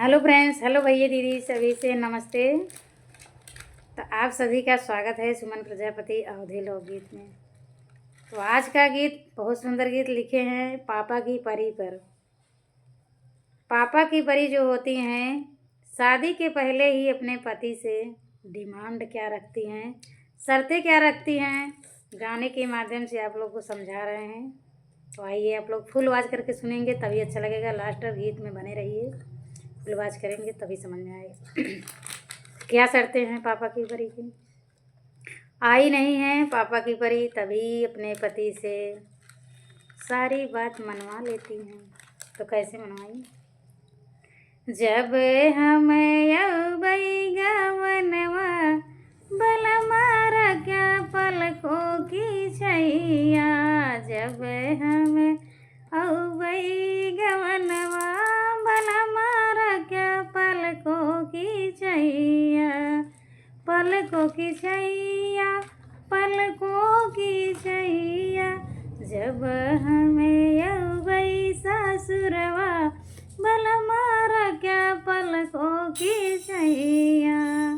Hello friends, hello भैया दीदी सभी से नमस्ते। तो आप सभी का स्वागत है सुमन प्रजापति अवधि लोकगीत में। तो आज का गीत बहुत सुंदर गीत लिखे हैं पापा की परी पर। पापा की परी जो होती हैं शादी के पहले ही अपने पति से डिमांड क्या रखती हैं, शर्तें क्या रखती हैं, गाने के माध्यम से आप लोग को समझा रहे हैं। तो आइए आप लोग फुल आवाज़ करके सुनेंगे तभी अच्छा लगेगा। लास्ट तक गीत में बने रहिए, फुल आवाज़ करेंगे तभी समझ में आएगा। क्या शर्तें हैं पापा की परी की। आई नहीं है पापा की परी तभी अपने पति से सारी बात मनवा लेती हैं। तो कैसे मनवाई? जब हम अउबई गवनवा बलमारा क्या पलकों की छैया। जब हम अउबई गवनवा बलमारा क्या पलकों की छैया। पलकों की छैया, पलकों की छैया। जब हमें अउबई सासुरवा बलमारा क्या पलकों की छैया।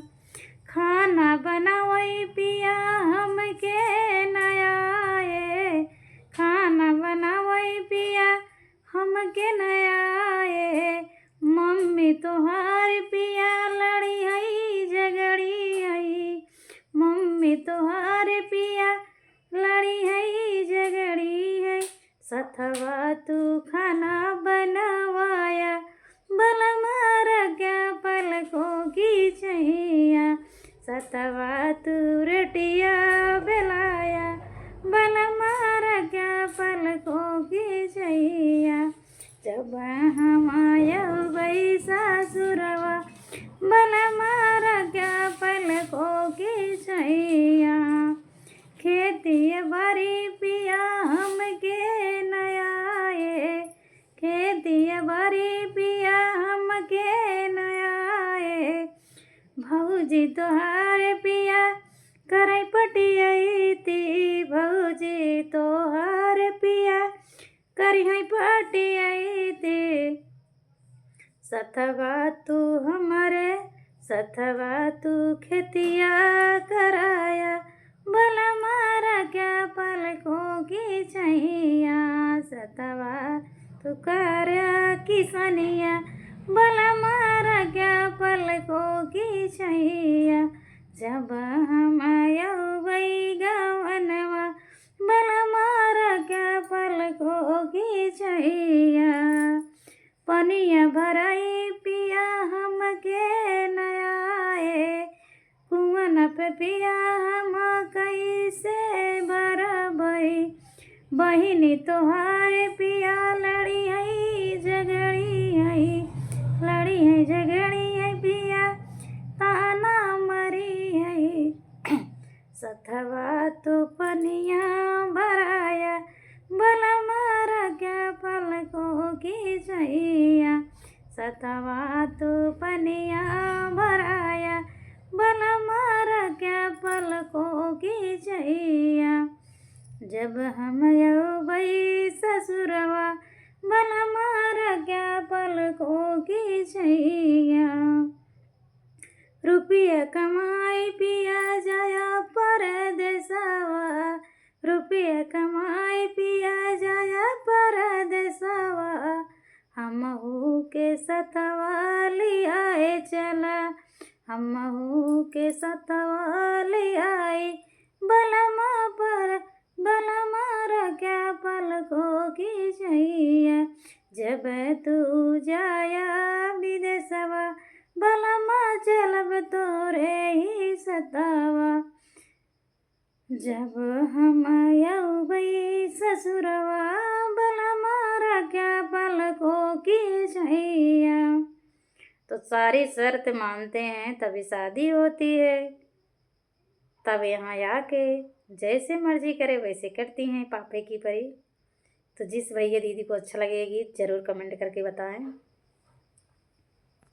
खाना बनावई पिया हमके नयाए, खाना बनावई पिया हमके नयाए। मम्मी तोहार पिया लड़ी हई झगड़ी हई, मम्मी तोहार पिया लड़ी हई झगड़ी है। सथवा तू खाना बनवाया बलमारा क्या पलकों की छैया। सतवा तू रोटिया बेलाया बलमारा क्या पलकों की छैया। जब हम अउबई सासुरवा बलमारा क्या पलकों की छैया। खेती बारी पिया हमके नयाए, खेती बारी पिया हमके नयाए। भौजी तोहार पिया करई पटियाई ती, भौजी तोहार पिया करई पटियाई ती। सथवा तू हमारे सथवा तू खेतिया कराया बलमारा क्या पलकों की छैया। सतवा तू कार्या किसनिया बलमारा क्या पलकों की छैया। जब हम अउबई गवनवा बलमारा क्या पलकों की छैया। पनिया भराई पिया हमके नयाए, कुआं पे पिया हम कैसे भरबई। बहिनी तोहार पिया लड़ी हई झगड़ी हई, लड़ी है झगड़ी है पिया ताना मरी हई। सथवा तू पनिया भराया बलमारा क्या पलकों की छैया। सतवा तू पनिया भराया बलमारा क्या पलकों की छैया। जब हम अउबई ससुरवा बलमारा क्या पलकों की छैया। रुपया कमाई पिया जाया परदेसवा, रुपया कमाई पिया जाया परदेसवा। हमहू के सतवा लियाए चला, हमहू के सतवा लियाए बलमा पर बलमारा क्या पलकों की छैया। जब तू जाया विदेशवा बलमा चलब तोरे ही सतावा। जब हम अउबई ससुरवा बलमारा क्या पलकों की छैया। तो सारी शर्त मानते हैं तभी शादी होती है। तब यहाँ आके जैसे मर्जी करे वैसे करती हैं पापे की परी। तो जिस भैया दीदी को अच्छा लगेगी ज़रूर कमेंट करके बताएं।